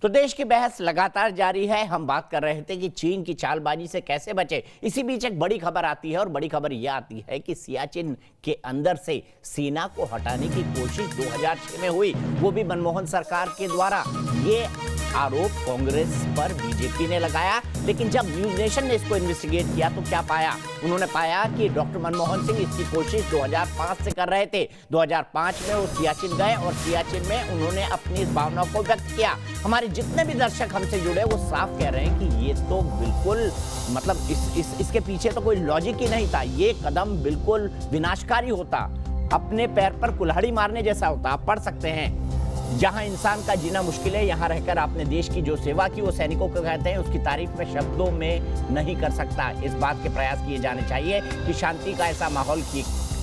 तो देश की बहस लगातार जारी है। हम बात कर रहे थे कि चीन की चालबाजी से कैसे बचे। इसी बीच एक बड़ी खबर आती है और बड़ी खबर यह आती है कि सियाचिन के अंदर से सेना को हटाने की कोशिश 2006 में हुई, वो भी मनमोहन सरकार के द्वारा। ये आरोप कांग्रेस पर बीजेपी ने लगाया, लेकिन जब न्यूज नेशन ने इसको इन्वेस्टिगेट किया तो क्या पाया? उन्होंने पाया कि डॉक्टर मनमोहन सिंह इसकी कोशिश 2005 से कर रहे थे। 2005 में वो सियाचिन गए और सियाचिन में उन्होंने अपनी इस भावना को व्यक्त किया। हमारे जितने भी दर्शक हमसे जुड़े वो साफ कह रहे हैं कि ये तो बिल्कुल मतलब इसके पीछे तो कोई लॉजिक ही नहीं था। ये कदम बिल्कुल विनाशकारी होता, अपने पैर पर कुल्हाड़ी मारने जैसा होता। आप पढ़ सकते हैं, जहां इंसान का जीना मुश्किल है, यहां रहकर आपने देश की जो सेवा की वो सैनिकों को कहते हैं, उसकी तारीफ में शब्दों में नहीं कर सकता। इस बात के प्रयास किए जाने चाहिए कि शांति का ऐसा माहौल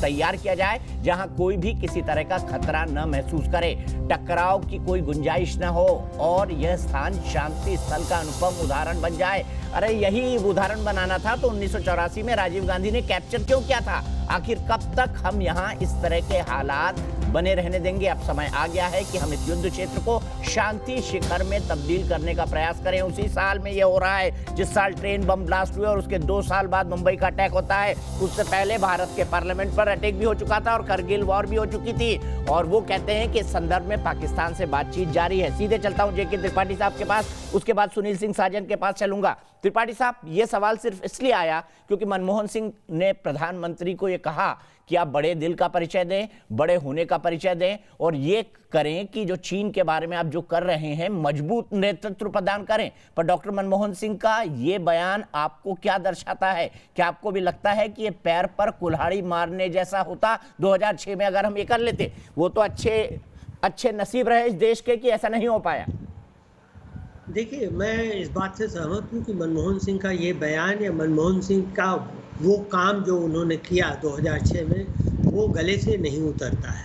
तैयार किया जाए जहां कोई भी किसी तरह का खतरा न महसूस करे, टकराव की कोई गुंजाइश न हो और यह स्थान शांति स्थल का अनुपम उदाहरण बन जाए। अरे यही उदाहरण बनाना था तो 1984 में राजीव गांधी ने कैप्चर क्यों किया था? आखिर कब तक हम यहाँ इस तरह के हालात बने रहने देंगे? अब समय आ गया है कि हम इस युद्ध क्षेत्र को शांति शिखर में तब्दील करने का प्रयास करें। उसी साल में ये हो रहा है जिस साल ट्रेन बम ब्लास्ट हुए और उसके 2 साल बाद मुंबई का अटैक होता है। उससे पहले भारत के पार्लियामेंट पर अटैक भी हो चुका था और करगिल वॉर भी हो चुकी थी। और वो कहते हैं कि इस संदर्भ में पाकिस्तान से बातचीत जारी है। सीधे चलता हूं जेके त्रिपाठी साहब के पास, उसके बाद सुनील सिंह साजन के पास चलूंगा। त्रिपाठी साहब, ये सवाल सिर्फ इसलिए आया क्योंकि मनमोहन सिंह ने प्रधानमंत्री को ये कहा कि आप बड़े दिल का परिचय दें, बड़े होने का परिचय दें और ये करें कि जो चीन के बारे में आप जो कर रहे हैं मजबूत नेतृत्व प्रदान करें। पर डॉक्टर मनमोहन सिंह का ये बयान आपको क्या दर्शाता है? क्या आपको भी लगता है कि ये पैर पर कुल्हाड़ी मारने जैसा होता 2006 में अगर हम ये कर लेते? वो तो अच्छे नसीब रहे इस देश के कि ऐसा नहीं हो पाया। देखिए, मैं इस बात से सहमत हूँ कि मनमोहन सिंह का ये बयान या मनमोहन सिंह का वो काम जो उन्होंने किया 2006 में वो गले से नहीं उतरता है।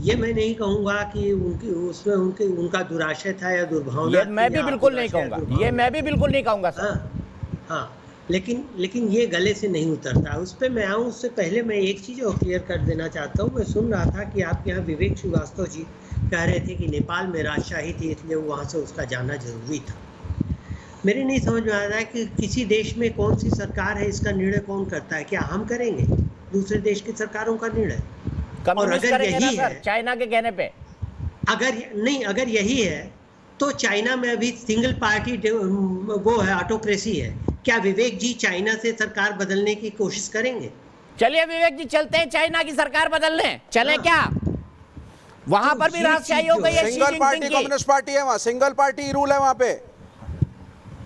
ये मैं नहीं कहूँगा कि उनका दुराशय था या दुर्भावना। ये मैं भी बिल्कुल नहीं कहूँगा, ये मैं भी बिल्कुल नहीं कहूँगा सर। हाँ, लेकिन ये गले से नहीं उतरता। उस पर मैं आऊँ उससे पहले मैं एक चीज़ और क्लियर कर देना चाहता हूँ। मैं सुन रहा था कि आपके यहाँ विवेक श्रीवास्तव जी कह रहे थे कि नेपाल में राजशाही थी इसलिए वहाँ से उसका जाना जरूरी था। मेरे नहीं समझ में आ रहा है कि किसी देश में कौन सी सरकार है, इसका निर्णय कौन करता है? क्या हम करेंगे? दूसरे देश की सरकारों का निर्णय? और अगर यही है, चाइना के कहने पे अगर यही है तो चाइना में अभी सिंगल पार्टी वो है, ऑटोक्रेसी है। क्या विवेक जी चाइना से सरकार बदलने की कोशिश करेंगे? चलिए विवेक जी, चलते हैं चाइना की सरकार बदलने। चले क्या? वहां पर भी राजशाही हो गई है। सिंगल पार्टी कम्युनिस्ट पार्टी है वहाँ, सिंगल पार्टी रूल है वहाँ पे।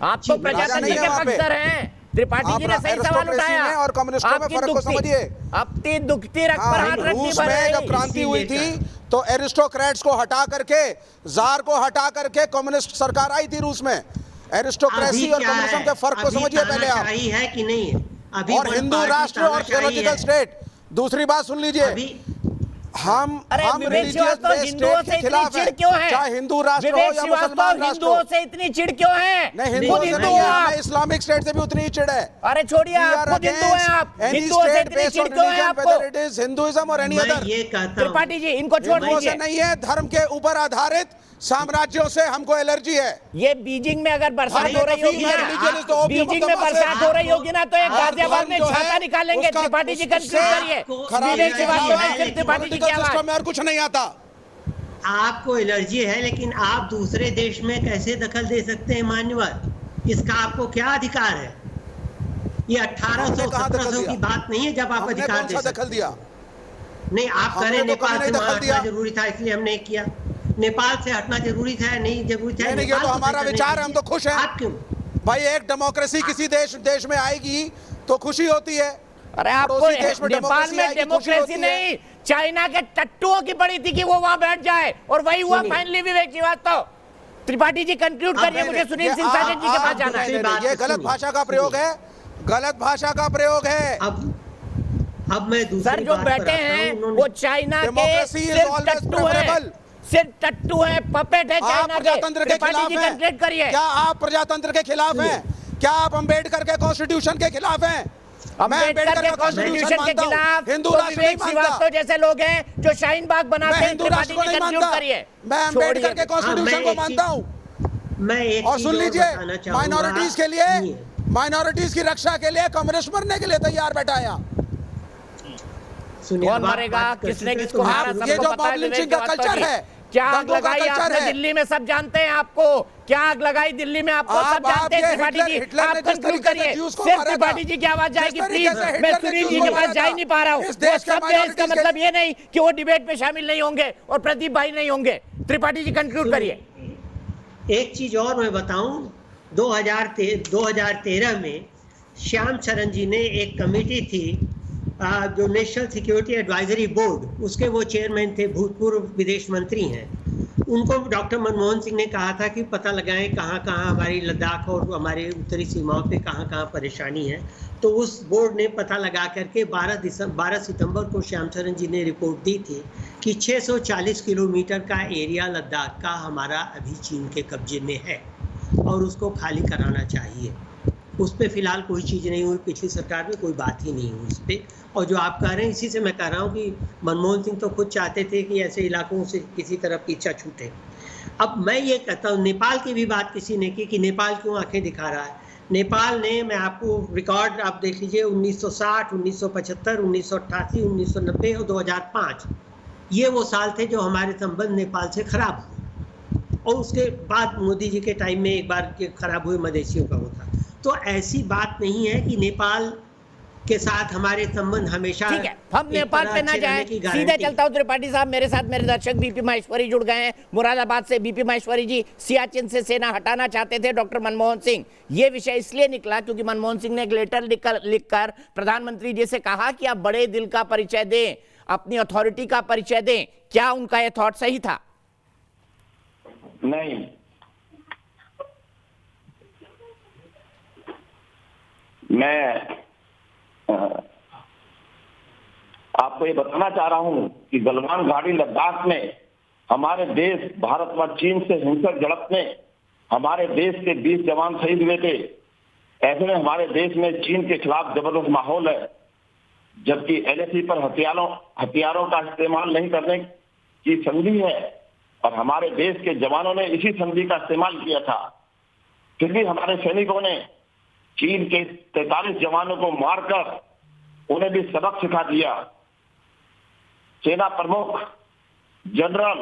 आप तो प्रजातंत्र के पक्षधर हैं। त्रिपाठी जी ने सही सवाल उठाया और कम्युनिस्टों में फर्क को समझिए। अपनी दुखती रख पर हाथ रखनी रूस में जब क्रांति हुई थी तो एरिस्टोक्रेट्स को हटा करके, जार को हटा करके कम्युनिस्ट सरकार आई थी रूस में। एरिस्टोक्रेसी और कम्युनिज्म के फर्क को समझिए पहले आप। है कि नहीं है? और हिंदू राष्ट्र और थियोलॉजिकल स्टेट। दूसरी बात सुन लीजिए, हम रिलीजियस बेस्ड स्टेट के खिलाफ हैं, चाहे हिंदू राष्ट्र हो या मुसलमान राष्ट्र हो। हिंदुओं से इतनी चिढ़ क्यों है? नहीं, हिंदुओं से नहीं है, हमें इस्लामिक स्टेट से भी उतनी ही चिढ़ है। अरे छोड़िए, आप खुद हिंदू हैं। आप हिंदुओं से इतनी चिढ़ क्यों है आपको? whether it is Hinduism or any other। Tripathi ji, इनको छोड़ दीजिए। से नहीं है, धर्म के ऊपर आधारित साम्राज्यों से हमको एलर्जी है। ये बीजिंग में अगर बरसात हो रही होगी ना, बीजिंग में बरसात हो रही होगी ना, तो एक गाजियाबाद में छाता निकालेंगे। त्रिपाठी जी कंक्लूड करिए। त्रिपाठी जी क्या बात? और कुछ नहीं आता। आपको एलर्जी है, लेकिन आप दूसरे देश में कैसे दखल दे सकते हैं मान्यवर? इसका आपको क्या अधिकार है? ये 1800-1700 की बात नहीं है जब आप अधिकार दे सकते। दखल दिया नहीं, आप करें नेपाल से हटना जरूरी था इसलिए हमने किया। नेपाल से हटना जरूरी था, नहीं जरूरी था? नहीं, ये तो हमारा विचार है, हम तो खुश हैं। आप क्यों भाई? एक डेमोक्रेसी किसी देश में आएगी तो खुशी होती है। अरे आपको नेपाल में डेमोक्रेसी नहीं, चाइना के टट्टुओं की पड़ी थी कि वो वहां बैठ जाए और वही हुआ फाइनली। विवेक श्रीवास्तव, त्रिपाठी जी कंक्लूड करिए, मुझे सुनील सिंह साजन जी के पास जाना है। ये गलत भाषा का प्रयोग है, गलत भाषा का प्रयोग है। अब मैं सर जो बैठे हैं वो चाइना के सिर्फ टट्टू है, पपेट है चाइना के। प्रजातंत्र के खिलाफ हैं? क्या आप प्रजातंत्र के खिलाफ हैं? क्या आप अंबेडकर के कॉन्स्टिट्यूशन के खिलाफ हैं? अंबेडकर के कॉन्स्टिट्यूशन के खिलाफ हिंदू राष्ट्र विवेक श्रीवास्तव जैसे लोग हैं जो शाहीन बाग बनाते हैं। हिंदू राष्ट्र को नहीं मानता। मैं अंबेडकर के कॉन्स्टिट्यूशन को मानता हूँ। मैं एक और चीज सुन और लीजिए, बताना चाहूंगा। माइनॉरिटीज के लिए, माइनॉरिटीज की रक्षा के लिए कम्युनिस्ट मरने के लिए तैयार बैठा है यहाँ। सुनिए, कौन अब आप मरेगा, बात कर किसने चुके हैं, किसको तो मैं मारा, शुरू ये सबको जो पता है। मॉब विवेक लिंचिंग का अवस्थी कल्चर जी, है, क्या आग दंगों का लगाई कल्चर आपने है। दिल्ली में, सब जानते हैं आपको। क्या आग लगाई दिल्ली में, आपको सब जानते हैं। त्रिपाठी जी, आप कंक्लूड करिए। सिर्फ त्रिपाठी जी की आवाज जाएगी प्लीज। मैं सुनील जी के पास जा ही नहीं पा रहा हूँ। वो सब है, इसका मतलब ये नहीं कि वो डिबेट में शामिल नहीं होंगे और प्रदीप भाई नहीं होंगे। त्रिपाठी जी कंक्लूड करिए। एक चीज और मैं बताऊं, 2013 में श्याम चरण जी ने एक कमेटी थी, जो नेशनल सिक्योरिटी एडवाइजरी बोर्ड, उसके वो चेयरमैन थे, भूतपूर्व विदेश मंत्री हैं। उनको डॉक्टर मनमोहन सिंह ने कहा था कि पता लगाएं कहाँ कहाँ हमारी लद्दाख और हमारे उत्तरी सीमाओं पे कहाँ कहाँ परेशानी है। तो उस बोर्ड ने पता लगा करके 12 सितंबर को श्याम चरण जी ने रिपोर्ट दी थी कि 640 किलोमीटर का एरिया लद्दाख का हमारा अभी चीन के कब्जे में है और उसको खाली कराना चाहिए। उस पर फिलहाल कोई चीज़ नहीं हुई, पिछली सरकार में कोई बात ही नहीं हुई उस पर। और जो आप कह रहे हैं, इसी से मैं कह रहा हूँ कि मनमोहन सिंह तो खुद चाहते थे कि ऐसे इलाकों से किसी तरह पीछा छूटे। अब मैं ये कहता हूँ, नेपाल की भी बात किसी ने की कि नेपाल क्यों आंखें दिखा रहा है। नेपाल ने, मैं आपको रिकॉर्ड आप देख लीजिए, 1960, 1975, 1988, 1990 और 2005 ये वो साल थे जो हमारे संबंध नेपाल से खराब हुए। और उसके बाद मोदी जी के टाइम में एक बार खराब हुए मदेशियों का होता। तो ऐसी बात नहीं है कि नेपाल के साथ हमारे संबंध हमेशा, ठीक है, हम नेपाल पे ना जाए, सीधे चलता हूँ। त्रिपाठी साहब, मेरे साथ मेरे दर्शक बीपी माहेश्वरी जुड़ गए हैं मुरादाबाद से। बीपी माहेश्वरी जी, सियाचिन से सेना हटाना चाहते थे डॉक्टर मनमोहन सिंह। ये विषय इसलिए निकला क्योंकि मनमोहन सिंह ने एक लेटर लिखकर प्रधानमंत्री जी से कहा कि आप बड़े दिल का परिचय दें, अपनी अथॉरिटी का परिचय दें। क्या उनका यह थॉट सही था? नहीं, मैं आपको ये बताना चाह रहा हूं कि गलवान घाटी लद्दाख में हमारे देश भारत व चीन से हिंसक झड़प में हमारे देश के 20 जवान शहीद हुए थे। ऐसे में हमारे देश में चीन के खिलाफ जबरदस्त माहौल है, जबकि एलएसी पर हथियारों का इस्तेमाल नहीं करने की संधि है और हमारे देश के जवानों ने इसी संधि का इस्तेमाल किया था। फिर भी हमारे सैनिकों ने चीन के 43 जवानों को मारकर उन्हें भी सबक सिखा दिया। सेना प्रमुख जनरल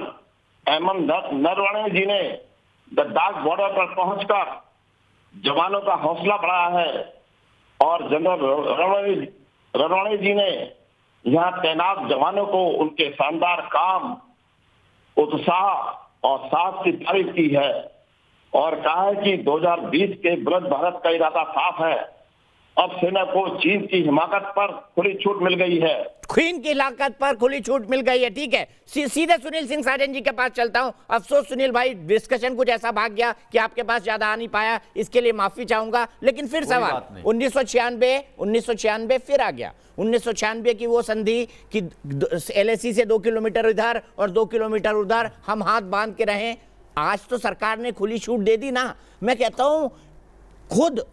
एमएम नरवणे जी ने लद्दाख बॉर्डर पर पहुंचकर जवानों का हौसला बढ़ाया है और जनरल नरवणे जी ने यहां तैनात जवानों को उनके शानदार काम, उत्साह और साहस की तारीफ की है और कहा है कि 2020 के विरुद्ध भारत का इरादा साफ है। अब सेना को चीन की हिमाकत पर खुली छूट मिल गई है। चीन की हिमाकत पर खुली छूट मिल गई है, ठीक है। सीधे सुनील सिंह साजन जी के पास चलता हूं। अफसोस सुनील भाई, डिस्कशन कुछ ऐसा भाग गया कि आपके पास ज्यादा आ नहीं पाया, इसके लिए माफी चाहूंगा। लेकिन फिर सवाल 1996 फिर आ गया। 1996 की वो संधि कि एलएसी से 2 किलोमीटर इधर और 2 किलोमीटर उधर हम हाथ बांध के रहें। आज तो सरकार ने खुली छूट दे दी ना। मैं कहता हूं, खुद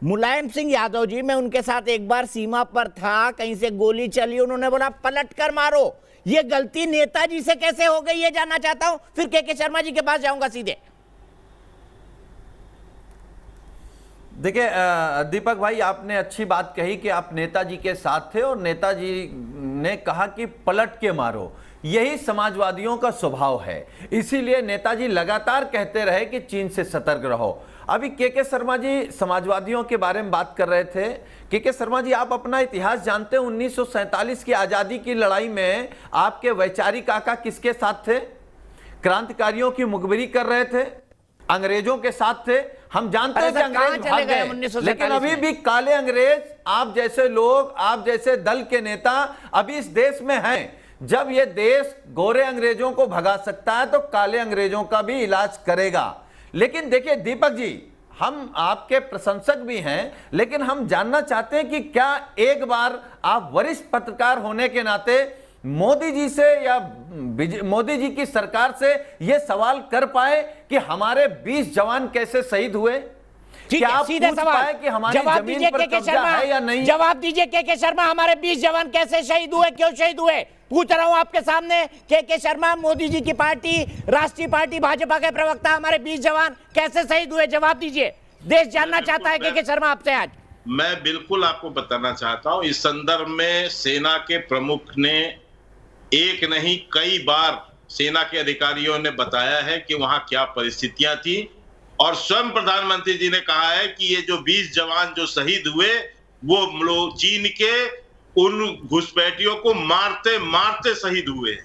मुलायम सिंह यादव जी, मैं उनके साथ एक बार सीमा पर था, कहीं से गोली चली, उन्होंने बोला पलट कर मारो। ये गलती नेताजी से कैसे हो गई, ये जानना चाहता हूं। फिर के शर्मा जी के पास जाऊंगा सीधे। देखिए दीपक भाई, आपने अच्छी बात कही कि आप नेताजी के साथ थे और नेताजी ने कहा कि पलट के मारो। यही समाजवादियों का स्वभाव है, इसीलिए नेताजी लगातार कहते रहे कि चीन से सतर्क रहो। अभी के शर्मा जी समाजवादियों के बारे में बात कर रहे थे। के शर्मा जी, आप अपना इतिहास जानते हैं। 1947 की आजादी की लड़ाई में आपके वैचारिक काका किसके साथ थे? क्रांतिकारियों की मुखबिरी कर रहे थे, अंग्रेजों के साथ थे। हम जानते हैं कि अंग्रेज भाग गए, लेकिन अभी भी काले अंग्रेज, आप जैसे लोग, आप जैसे दल के नेता अभी इस देश में हैं। जब ये देश गोरे अंग्रेजों को भगा सकता है तो काले अंग्रेजों का भी इलाज करेगा। लेकिन देखिए दीपक जी, हम आपके प्रशंसक भी हैं, लेकिन हम जानना चाहते हैं कि क्या एक बार आप वरिष्ठ पत्रकार होने के नाते मोदी जी से या मोदी जी की सरकार से यह सवाल कर पाए कि हमारे 20 जवान कैसे शहीद हुए? क्या आप सीधे पूछ सवाल, पाए कि हमारी जवाब जमीन दीजिए पर के कब्जा शर्मा, है या नहीं? जवाब दीजिए के शर्मा, हमारे 20 जवान कैसे शहीद हुए, क्यों शहीद हुए? पूछ रहा हूं आपके सामने, के शर्मा, मोदी जी की पार्टी, राष्ट्रीय पार्टी भाजपा के प्रवक्ता, हमारे 20 जवान कैसे शहीद हुए, जवाब दीजिए। देश जानना चाहता है के शर्मा आपसे आज। मैं बिल्कुल आपको बताना चाहता हूं, इस संदर्भ में सेना के प्रमुख ने एक नहीं कई बार सेना के अधिकारियों ने बताया है कि वहां क्या परिस्थितियां थी, और स्वयं प्रधानमंत्री जी ने कहा है कि ये जो 20 जवान जो शहीद हुए वो लोग चीन के उन घुसपैठियों को मारते मारते शहीद हुए,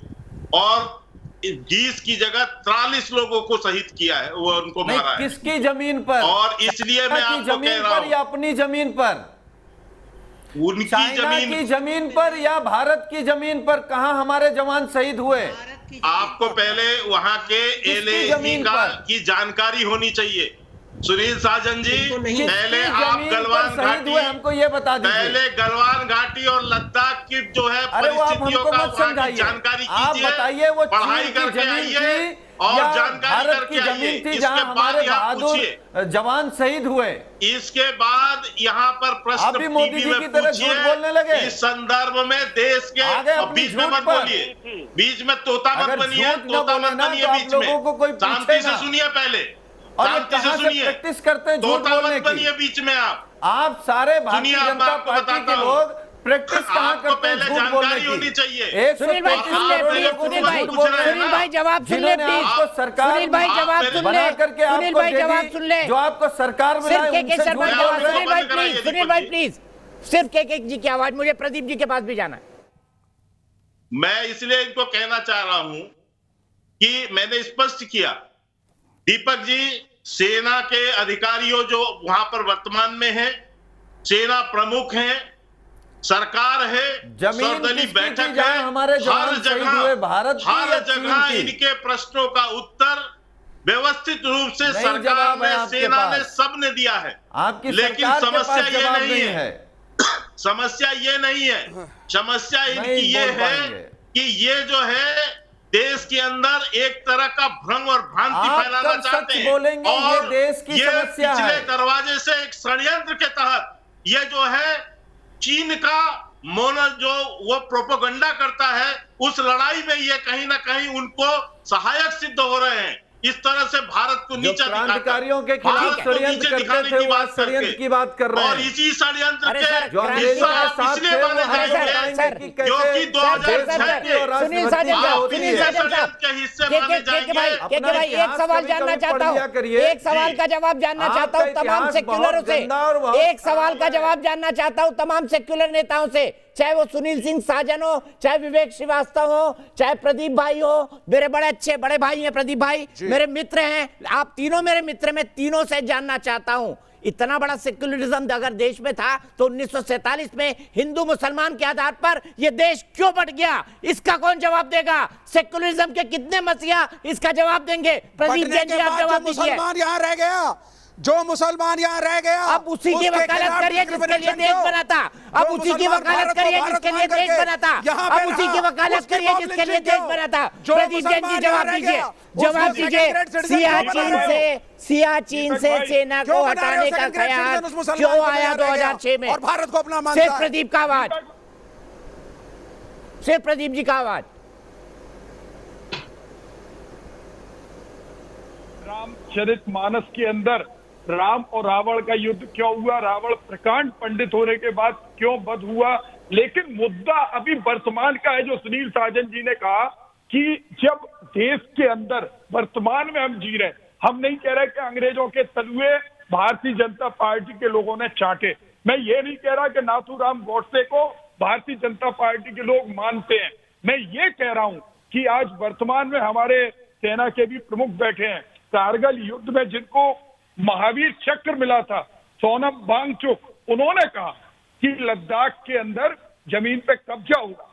और 20 की जगह 43 लोगों को शहीद किया है, वो उनको मारा है। किसकी जमीन पर? और इसलिए मैं आपको कह रहा हूं, या अपनी जमीन पर, उनकी चाइना की जमीन पर या भारत की जमीन पर, कहां हमारे जवान शहीद हुए? आपको पहले वहां के एलएसी की जानकारी होनी चाहिए। सुनील साजन जी, पहले आप गलवान घाटी, हमको ये बता दीजिए, पहले गलवान घाटी और लद्दाख की जो है परिस्थितियों का वहां की जानकारी कीजिए, बताइए वो पढ़ाई करके आइए और जानकारी करके आइए। इसके बाद यहाँ पूछिए जवान शहीद हुए, इसके बाद यहाँ पर प्रश्न टीवी में पूछिए। इस संदर्भ में देश के बीच में मत बोलिए, बीच में तोता मत बनिए, तोता मत बनिए बीच में, शांति से सुनिए, पहले शांति से सुनिए, प्रैक्टिस करते हैं झूठ बोलने की। बनिए बीच में आप सारे भारतीय जनता पार्टी के लोग प्रैक्टिस कहां करते हैं झूठ बोलने की? होनी चाहिए। सुनील भाई सुन ले, सुनील भाई जवाब सुन ले प्लीज, सुनील भाई जवाब सुन ले, सुनील भाई जवाब सुन ले, जो आपको सरकार में सिर्फ के शर्मा जवाब, सुनील भाई प्लीज, सुनील भाई प्लीज, सिर्फ के जी की आवाज, मुझे प्रदीप जी के पास भी जाना है। मैं इसलिए इनको कहना चाह रहा हूं कि मैंने स्पष्ट किया, दीपक जी, सेना के अधिकारियों जो वहां पर वर्तमान में हैं, सेना प्रमुख हैं, सरकार है, सर्वदलीय बैठक है, हमारे हर जगह हर जगह इनके प्रश्नों का उत्तर व्यवस्थित रूप से सरकार ने, सेना ने, सबने दिया है। लेकिन समस्या ये नहीं है, समस्या ये नहीं है, समस्या इनकी ये है कि ये जो है देश के अंदर एक तरह का भ्रम और भ्रांति फैलाना चाहते हैं, और देश की समस्या पिछले दरवाजे से एक षड्यंत्र के तहत ये जो है चीन का जो वो प्रोपेगेंडा करता है, उस लड़ाई में ये कहीं ना कहीं उनको सहायक सिद्ध हो रहे हैं। इस तरह से भारत को नीचा क्रांतिकारियों के खिलाफ षड्यंत्र करते थे, वो षड्यंत्र की बात कर रहे हैं, और इसी षड्यंत्र के जो अंग्रेजों के साथ थे, जो कि 2006 सुनील साजन साहब, सुनील साजन साहब के हिस्से माने जाएंगे। भाई एक सवाल जानना चाहता हूँ, एक सवाल का जवाब जानना चाहता हूँ तमाम सेक्युलरों से, एक सवाल का जवाब जानना चाहता हूँ तमाम सेक्युलर नेताओं से, चाहे वो सुनील सिंह साजन हो, चाहे विवेक श्रीवास्तव हो, चाहे प्रदीप भाई हो, मेरे बड़े अच्छे बड़े भाई हैं प्रदीप भाई, मेरे मित्र हैं, आप तीनों मेरे मित्र, मैं तीनों से जानना चाहता हूं, इतना बड़ा सेक्युलरिज्म अगर देश में था तो 1947 में हिंदू मुसलमान के आधार पर यह देश क्यों बट गया? इसका कौन जवाब देगा? सेक्युलरिज्म के कितने मसीहा इसका जवाब देंगे? प्रदीप जैन जी आप जवाब दीजिए। मुसलमान यहाँ रह गया, जो मुसलमान यहाँ रह गया, अब उसी की वकालत करिए जिसके लिए देश बना था, अब उसी की वकालत करिए जिसके लिए देश बना था, अब उसी की वकालत करिए जिसके लिए देश बना था। प्रदीप जैन जी जवाब दीजिए, जवाब दीजिए। सियाचिन से सेना को हटाने का ख्याल क्यों आया 2006 में? और भारत को अपना मानता सिर्फ है। प्रदीप का आवाज, सिर्फ प्रदीप जी का आवाज। रामचरितमानस के अंदर राम और रावण का युद्ध क्यों हुआ, रावण प्रकांड पंडित होने के बाद क्यों वध हुआ, लेकिन मुद्दा अभी वर्तमान का है। जो सुनील साजन जी ने कहा कि जब देश के अंदर वर्तमान में हम जी रहे, हम नहीं कह रहे कि अंग्रेजों के तलुए भारतीय जनता पार्टी के लोगों ने चाटे, मैं ये नहीं कह रहा कि नाथूराम गोडसे को भारतीय जनता पार्टी के लोग मानते हैं, मैं ये कह रहा हूं कि आज वर्तमान में हमारे सेना के भी प्रमुख बैठे हैं, कारगिल युद्ध में जिनको महावीर चक्र मिला था, सोनम वांगचुक, उन्होंने कहा कि लद्दाख के अंदर जमीन पे कब्जा होगा।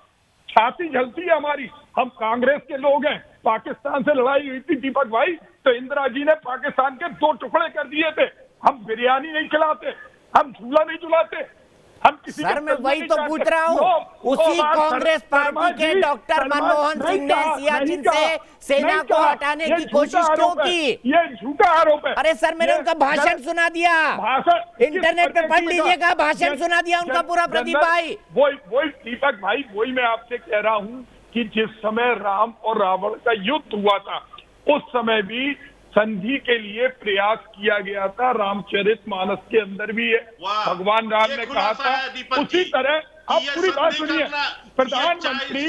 छाती जलती है हमारी, हम कांग्रेस के लोग हैं, पाकिस्तान से लड़ाई हुई थी दीपक भाई, तो इंदिरा जी ने पाकिस्तान के 2 टुकड़े कर दिए थे। हम बिरयानी नहीं खिलाते, हम झूला नहीं झुलाते, हम किसी सर मैं वही तो पूछ रहा हूँ। उसी कांग्रेस पार्टी के डॉक्टर मनमोहन सिंह ने सियाचिन से सेना को हटाने की कोशिश क्यों की? ये झूठा आरोप है। अरे सर मैंने उनका भाषण सुना दिया, इंटरनेट पे पढ़ लीजिएगा, भाषण सुना दिया उनका पूरा प्रदीप भाई। वही दीपक भाई, वही मैं आपसे कह रहा हूँ कि जिस समय राम और रावण का युद्ध हुआ था उस समय भी संधि के लिए प्रयास किया गया था। रामचरितमानस के अंदर भी भगवान राम ने कहा था। उसी तरह आप पूरी बात सुनिए, प्रधानमंत्री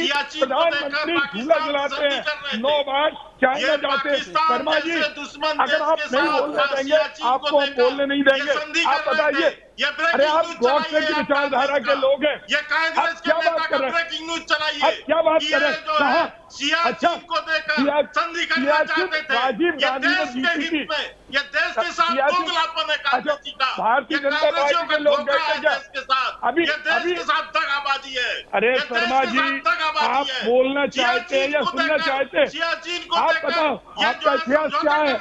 झूला जलाते हैं, 9 बार चाइना जाते हैं। शर्मा जी, अगर आप नहीं बोलने देंगे, आपको हम बोलने नहीं देंगे। आप बताइए, अरे आप गॉडसे की विचारधारा के लोग हैं, आप क्या बात कर रहे हैं? आप क्या बात कर रहे हैं? कहा अच्छा राजीव गांधी ने जीती थी, भारतीय जनता पार्टी के लोग गए थे क्या? अभी अरे शर्मा जी, आप बोलना चाहते हैं या सुनना चाहते हैं? आप बताओ, आपका इतिहास क्या है?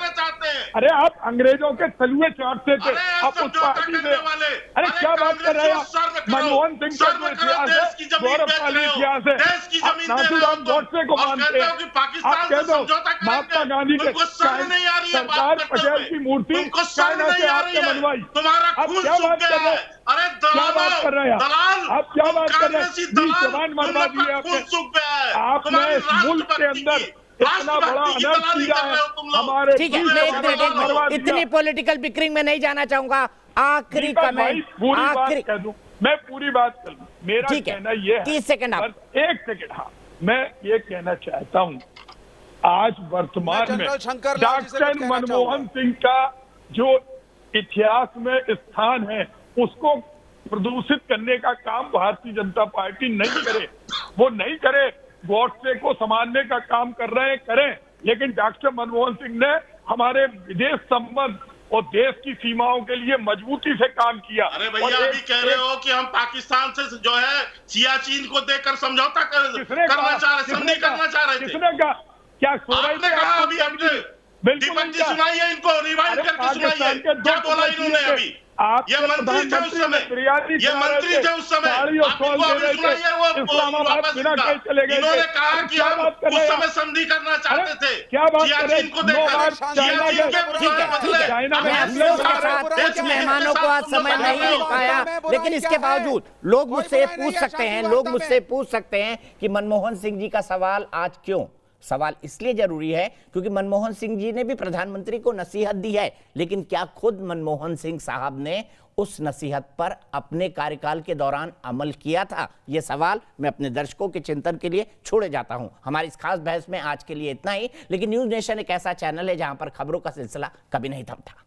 अरे आप अंग्रेजों के तलुए चाटते थे, आप उस पार्टी से। अरे क्या बात कर रहे हैं? मनमोहन सिंह का जो इतिहास है गौरवशाली इतिहास है। आप नाथूराम गॉडसे को मानते हैं, आप कह दो महात्मा गांधी के सरदार पटेल की मूर्ति चाइना से आपने बनवाई। आप क्या बात कर रहे हैं? क्या बात कर रहे हैं आप? क्या बात कर रहे हैं? जवान मरवा दिए आपने इस मुल्क के अंदर इतना बड़ा अनर्थ किया है हमारे। ठीक है, मैं एक मिनट, इतनी पॉलिटिकल बिकरिंग में नहीं जाना चाहूंगा। आखिरी कमेंट, आखिरी कह दूं, मैं पूरी बात कर दूं। मेरा कहना यह है, 30 सेकंड आप। 1 सेकंड, हाँ, मैं ये कहना चाहता हूं, आज वर्तमान में डॉक्टर मनमोहन सिंह का जो इतिहास में स्थान है उसको प्रदूषित करने का काम भारतीय जनता पार्टी नहीं करे। वो नहीं करे, गॉडसे को संभालने का काम कर रहे हैं, करें, लेकिन डॉक्टर मनमोहन सिंह ने हमारे विदेश संबंध और देश की सीमाओं के लिए मजबूती से काम किया। अरे भैया, अभी कह रहे हो कि हम पाकिस्तान से जो है सियाचिन को देकर समझौता करना चाह रहे, संधि करना चाह रहे थे। किसने कहा? क्या आपने कहा? अभी हमने दीपक जी सुनाइए, इनको रिवाइंड करके सुनाइए, क्या बोला इन्होंने अभी? ये मंत्री थे उस समय, ये मंत्री थे उस समय, आप इनको अभी सुनाइए वो वापस इन्होंने कहा कि हम उस समय संधि करना चाहते थे, क्या बात सियाचिन को देखकर, सियाचिन के कुछ मेहमानों को आज समय नहीं मिल पाया, लेकिन इसके बावजूद लोग मुझसे पूछ सकते हैं कि मनमोहन सिंह जी का सवाल आज क्यों? सवाल इसलिए जरूरी है क्योंकि मनमोहन सिंह जी ने भी प्रधानमंत्री को नसीहत दी है, लेकिन क्या खुद मनमोहन सिंह साहब ने उस नसीहत पर अपने कार्यकाल के दौरान अमल किया था? यह सवाल मैं अपने दर्शकों के चिंतन के लिए छोड़े जाता हूं। हमारी इस खास बहस में आज के लिए इतना ही, लेकिन न्यूज़ नेशन एक ऐसा चैनल है जहां पर खबरों का सिलसिला कभी नहीं थमता।